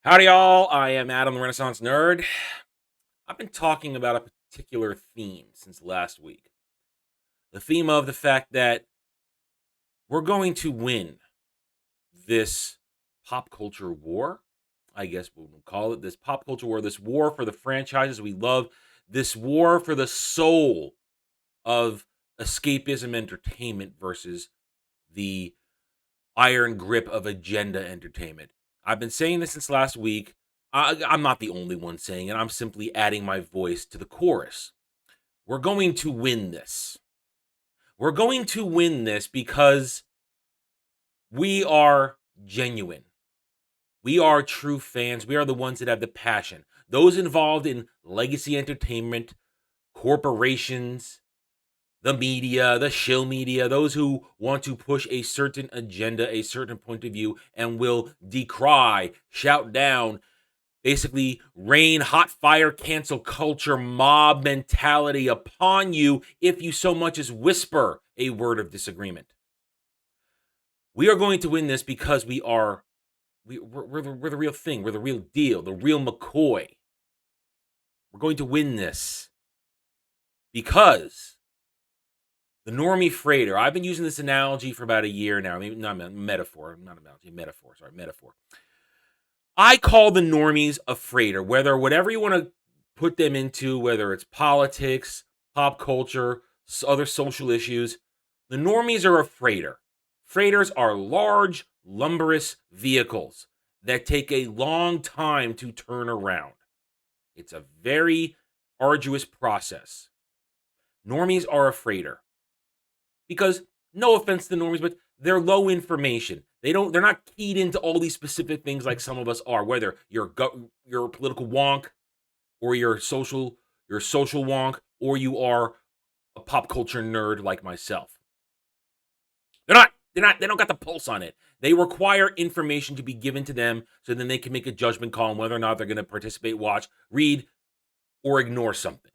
Howdy, y'all. I am Adam the Renaissance Nerd. I've been talking about a particular theme since last week. The theme of the fact that we're going to win this pop culture war. I guess we'll call it this pop culture war, this war for the franchises we love, this war for the soul of escapism entertainment versus the iron grip of agenda entertainment. I've been saying this since last week. I'm not the only one saying it. I'm simply adding my voice to the chorus. We're going to win this. We're going to win this because we are genuine. We are true fans. We are the ones that have the passion. Those involved in legacy entertainment, corporations, the media, the shill media, those who want to push a certain agenda, a certain point of view, and will decry, shout down, basically rain hot fire cancel culture mob mentality upon you if you so much as whisper a word of disagreement. We are going to win this because we're the real thing. We're the real deal, the real McCoy. We're going to win this because the normie freighter. I've been using this analogy for about a year now. Maybe not metaphor, not analogy, metaphor. Sorry, metaphor. I call the normies a freighter, whatever you want to put them into, whether it's politics, pop culture, other social issues. The normies are a freighter. Freighters are large, lumberous vehicles that take a long time to turn around. It's a very arduous process. Normies are a freighter. Because, no offense to the normies, but they're low information. They're not keyed into all these specific things like some of us are, whether you're a political wonk or you're a social wonk or you are a pop culture nerd like myself. They don't got the pulse on it. They require information to be given to them so then they can make a judgment call on whether or not they're going to participate, watch, read, or ignore something.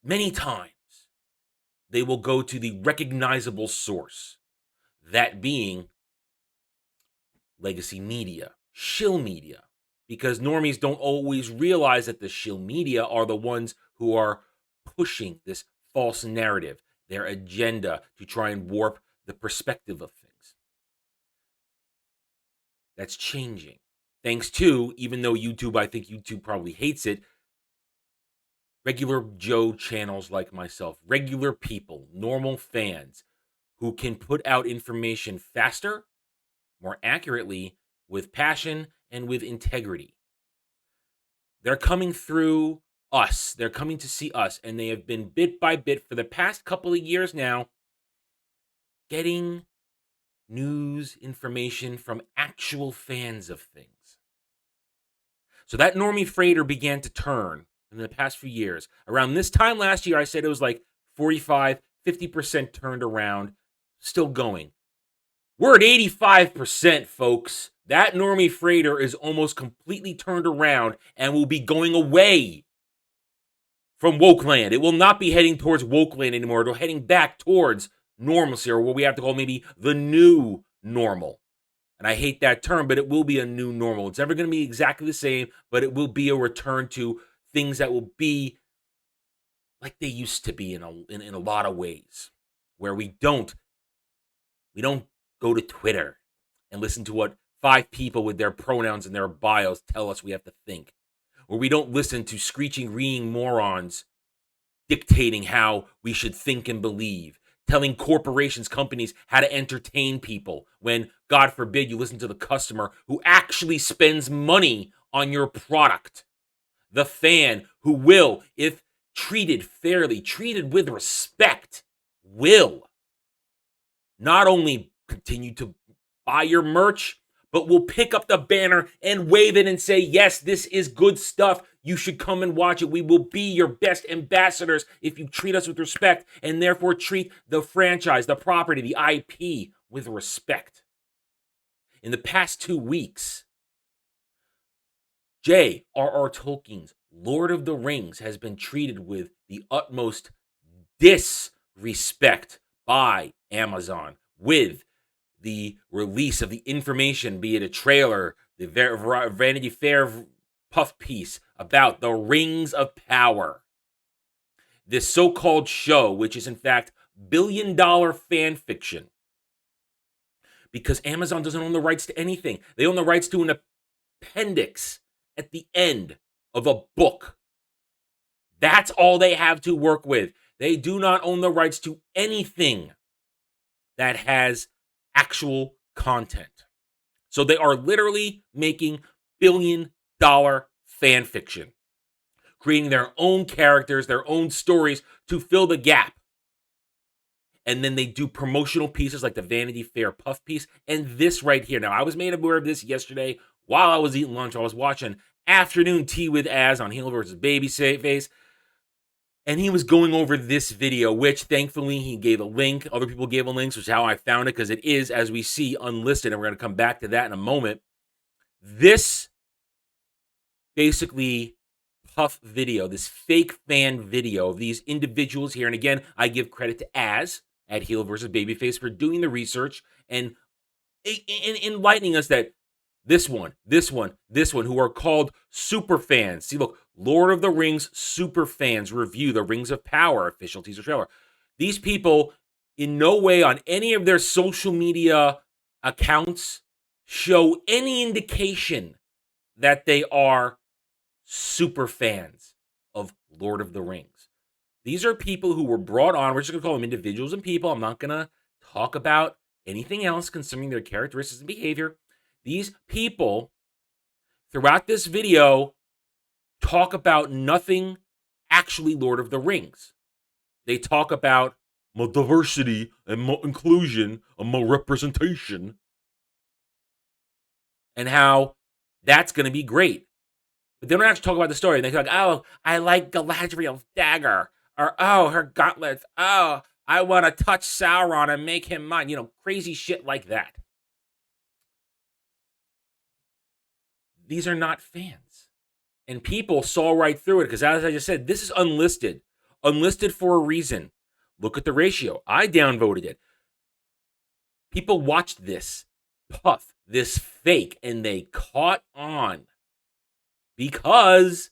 Many times, they will go to the recognizable source, that being legacy media, shill media, because normies don't always realize that the shill media are the ones who are pushing this false narrative, their agenda to try and warp the perspective of things. That's changing. Thanks to, even though I think YouTube probably hates it, regular Joe channels like myself, regular people, normal fans who can put out information faster, more accurately, with passion, and with integrity. They're coming through us. They're coming to see us, and they have been bit by bit for the past couple of years now getting news information from actual fans of things. So that normie freighter began to turn in the past few years. Around this time last year, I said it was like 45, 50% turned around, still going. We're at 85%, folks. That normie freighter is almost completely turned around and will be going away from Wokeland. It will not be heading towards Wokeland anymore. It'll heading back towards normalcy, or what we have to call maybe the new normal. And I hate that term, but it will be a new normal. It's never going to be exactly the same, but it will be a return to things that will be like they used to be in a lot of ways, where we don't go to Twitter and listen to what 5 people with their pronouns and their bios tell us we have to think, where we don't listen to screeching, reeing morons dictating how we should think and believe, telling corporations, companies how to entertain people when, God forbid, you listen to the customer who actually spends money on your product. The fan who will, if treated fairly, treated with respect, will not only continue to buy your merch, but will pick up the banner and wave it and say, yes, this is good stuff. You should come and watch it. We will be your best ambassadors if you treat us with respect, and therefore treat the franchise, the property, the IP with respect. In the past 2 weeks, J.R.R. Tolkien's Lord of the Rings has been treated with the utmost disrespect by Amazon, with the release of the information, be it a trailer, the Vanity Fair puff piece about the Rings of Power. This so-called show, which is in fact billion-dollar fan fiction. Because Amazon doesn't own the rights to anything. They own the rights to an appendix at the end of a book. That's all they have to work with. They do not own the rights to anything that has actual content. So they are literally making billion-dollar fan fiction, creating their own characters, their own stories to fill the gap. And then they do promotional pieces like the Vanity Fair puff piece and this right here. Now, I was made aware of this yesterday while I was eating lunch. I was watching Afternoon Tea with Az on Heel vs. Babyface. And he was going over this video, which thankfully he gave a link. Other people gave a link, which is how I found it, because it is, as we see, unlisted. And we're going to come back to that in a moment. This basically puff video, this fake fan video of these individuals here. And again, I give credit to Az at Heel vs. Babyface for doing the research and enlightening us that this one, who are called super fans. See, look, Lord of the Rings super fans review the Rings of Power official teaser trailer. These people, in no way on any of their social media accounts, show any indication that they are super fans of Lord of the Rings. These are people who were brought on. We're just going to call them individuals and people. I'm not going to talk about anything else concerning their characteristics and behavior. These people, throughout this video, talk about nothing actually Lord of the Rings. They talk about more diversity and more inclusion and more representation and how that's going to be great. But they don't actually talk about the story. They talk, oh, I like Galadriel's dagger. Or, oh, her gauntlets. Oh, I want to touch Sauron and make him mine. You know, crazy shit like that. These are not fans. And people saw right through it because, as I just said, this is unlisted. Unlisted for a reason. Look at the ratio. I downvoted it. People watched this puff, this fake, and they caught on because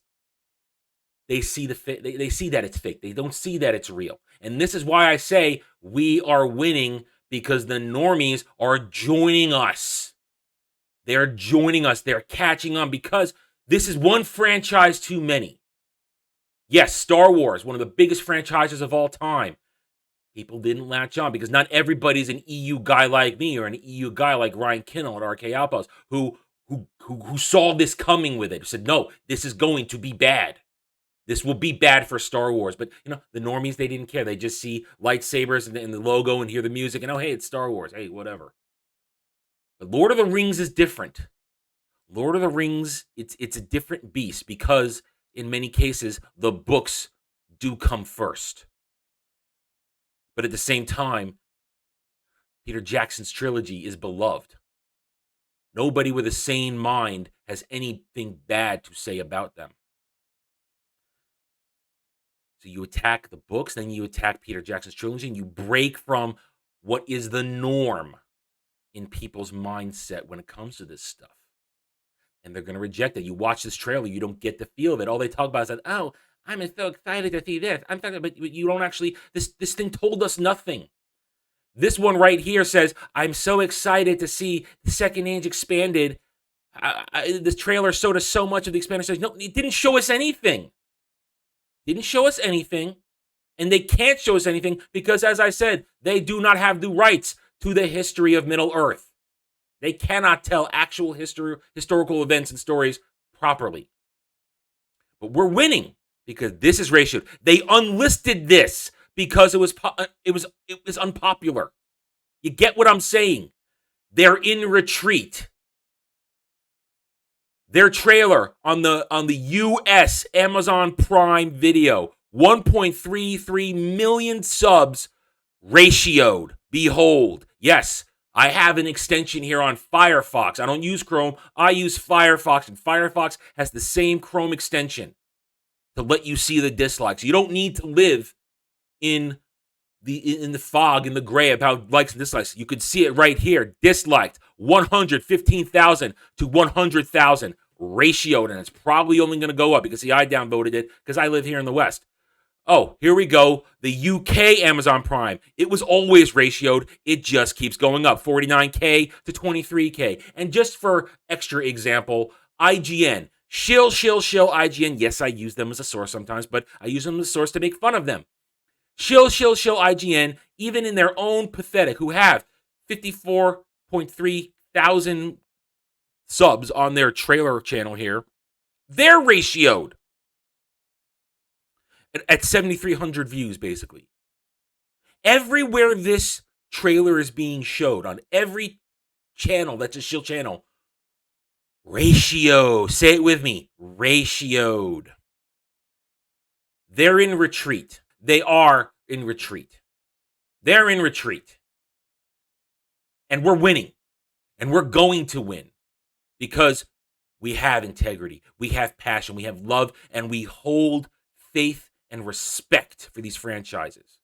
they see they see that it's fake. They don't see that it's real. And this is why I say we are winning, because the normies are joining us. They're joining us. They're catching on because this is one franchise too many. Yes, Star Wars, one of the biggest franchises of all time. People didn't latch on because not everybody's an EU guy like me or an EU guy like Ryan Kinnell at RK Outpost who saw this coming with it. Who said, no, this is going to be bad. This will be bad for Star Wars. But, you know, the normies, they didn't care. They just see lightsabers and the logo and hear the music and, oh, hey, it's Star Wars. Hey, whatever. But Lord of the Rings is different. Lord of the Rings, it's a different beast because in many cases, the books do come first. But at the same time, Peter Jackson's trilogy is beloved. Nobody with a sane mind has anything bad to say about them. So you attack the books, then you attack Peter Jackson's trilogy, and you break from what is the norm in people's mindset when it comes to this stuff. And they're going to reject it. You watch this trailer, you don't get the feel of it. All they talk about is that, oh, I'm so excited to see this. I'm talking, but you don't actually, this thing told us nothing. This one right here says, I'm so excited to see the Second Age expanded. This trailer showed us so much of the expanded stage. No, it didn't show us anything. Didn't show us anything. And they can't show us anything because, as I said, they do not have the rights to the history of Middle-earth. They cannot tell actual historical events and stories properly. But we're winning because this is ratioed. They unlisted this because it was unpopular. You get what I'm saying? They're in retreat. Their trailer on the US Amazon Prime Video, 1.33 million subs ratioed. Behold, yes, I have an extension here on Firefox. I don't use Chrome. I use Firefox, and Firefox has the same Chrome extension to let you see the dislikes. You don't need to live in in the fog, in the gray about likes and dislikes. You could see it right here. Disliked 115,000 to 100,000 ratioed, and it's probably only going to go up because I downvoted it because I live here in the West. Oh, here we go. The UK Amazon Prime. It was always ratioed. It just keeps going up. 49K to 23K. And just for extra example, IGN. Shill IGN. Yes, I use them as a source sometimes, but I use them as a source to make fun of them. Shill IGN, even in their own pathetic, who have 54.3 thousand subs on their trailer channel here, they're ratioed at 7,300 views, basically. Everywhere this trailer is being showed, on every channel that's a Shill channel, ratio. Say it with me. Ratioed. They're in retreat. They are in retreat. They're in retreat. And we're winning. And we're going to win. Because we have integrity. We have passion. We have love. And we hold faith and respect for these franchises.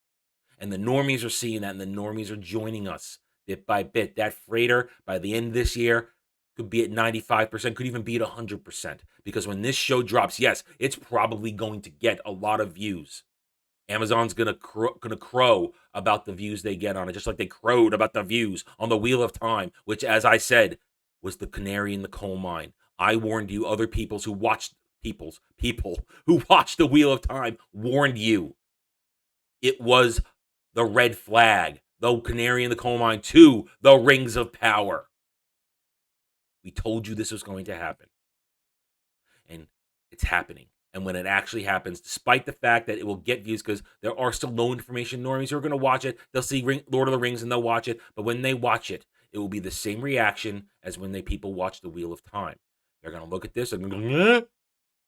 And the normies are seeing that. And the normies are joining us bit by bit. That freighter, by the end of this year, could be at 95%, could even be at 100%. Because when this show drops, yes, it's probably going to get a lot of views. Amazon's gonna crow about the views they get on it, just like they crowed about the views on the Wheel of Time, which, as I said, was the canary in the coal mine. I warned you. Other people who watched the Wheel of Time warned you. It was the red flag, the canary in the coal mine to the Rings of Power. We told you this was going to happen. And it's happening. And when it actually happens, despite the fact that it will get views, because there are still low information normies who are going to watch it, they'll see Lord of the Rings and they'll watch it. But when they watch it, it will be the same reaction as when people watch the Wheel of Time. They're going to look at this and go, and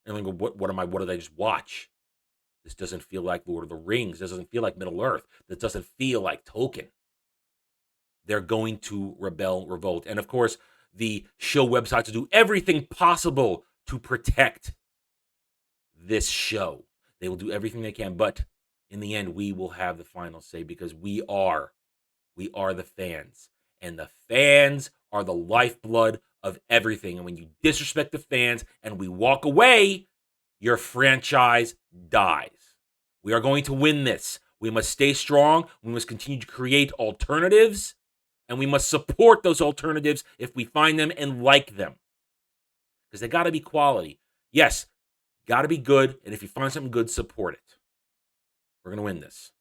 then go, what did I just watch? This doesn't feel like Lord of the Rings. This doesn't feel like Middle Earth. This doesn't feel like Tolkien. They're going to revolt. And of course, the show websites will do everything possible to protect this show. They will do everything they can, but in the end, we will have the final say because we are the fans, and the fans are the lifeblood of everything. And when you disrespect the fans and we walk away, your franchise dies. We are going to win this. We must stay strong. We must continue to create alternatives, and we must support those alternatives if we find them and like them, because they got to be quality. Yes, got to be good, and if you find something good, support it. We're going to win this.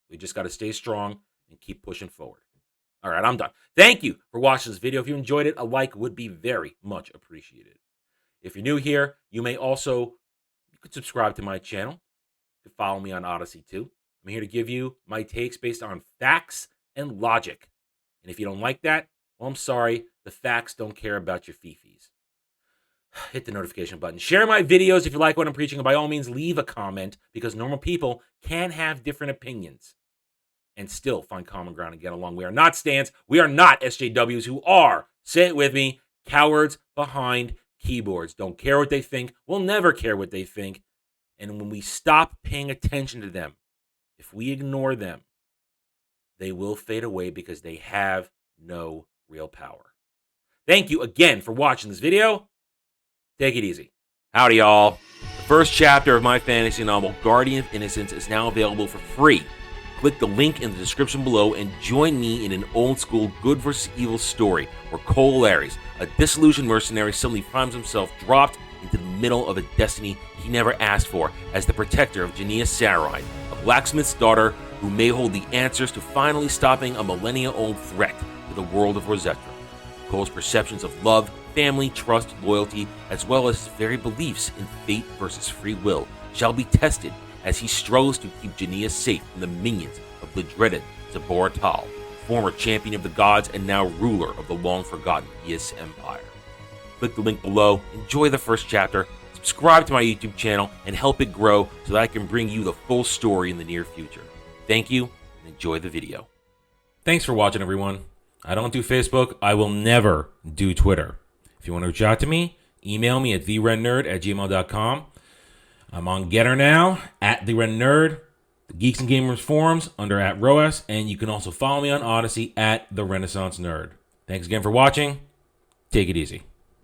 We just got to stay strong and keep pushing forward. All right, I'm done. Thank you for watching this video. If you enjoyed it, a like would be very much appreciated. If you're new here, you could subscribe to my channel. You can follow me on Odyssey too. I'm here to give you my takes based on facts and logic. And if you don't like that, well, I'm sorry. The facts don't care about your fifis. Hit the notification button. Share my videos if you like what I'm preaching. And by all means, leave a comment, because normal people can have different opinions and still find common ground and get along. We are not stands. We are not SJWs who are, say it with me, cowards behind keyboards. Don't care what they think. We'll never care what they think. And when we stop paying attention to them, if we ignore them, they will fade away because they have no real power. Thank you again for watching this video. Take it easy. Howdy, y'all. The first chapter of my fantasy novel, Guardian of Innocence, is now available for free. Click the link in the description below and join me in an old-school good versus evil story where Cole Ares, a disillusioned mercenary, suddenly finds himself dropped into the middle of a destiny he never asked for as the protector of Jania Sarai, a blacksmith's daughter who may hold the answers to finally stopping a millennia-old threat to the world of Rosetta. Cole's perceptions of love, family, trust, loyalty, as well as his very beliefs in fate versus free will shall be tested as he struggles to keep Jania safe from the minions of the dreaded Zabor Tal, former champion of the gods and now ruler of the long-forgotten Yis Empire. Click the link below, enjoy the first chapter, subscribe to my YouTube channel, and help it grow so that I can bring you the full story in the near future. Thank you, and enjoy the video. Thanks for watching, everyone. I don't do Facebook. I will never do Twitter. If you want to reach out to me, email me at therennerd@gmail.com. I'm on Getter now, @therennerd. the Geeks and Gamers forums under @ROAS, and you can also follow me on Odyssey @TheRenaissanceNerd. Thanks again for watching. Take it easy.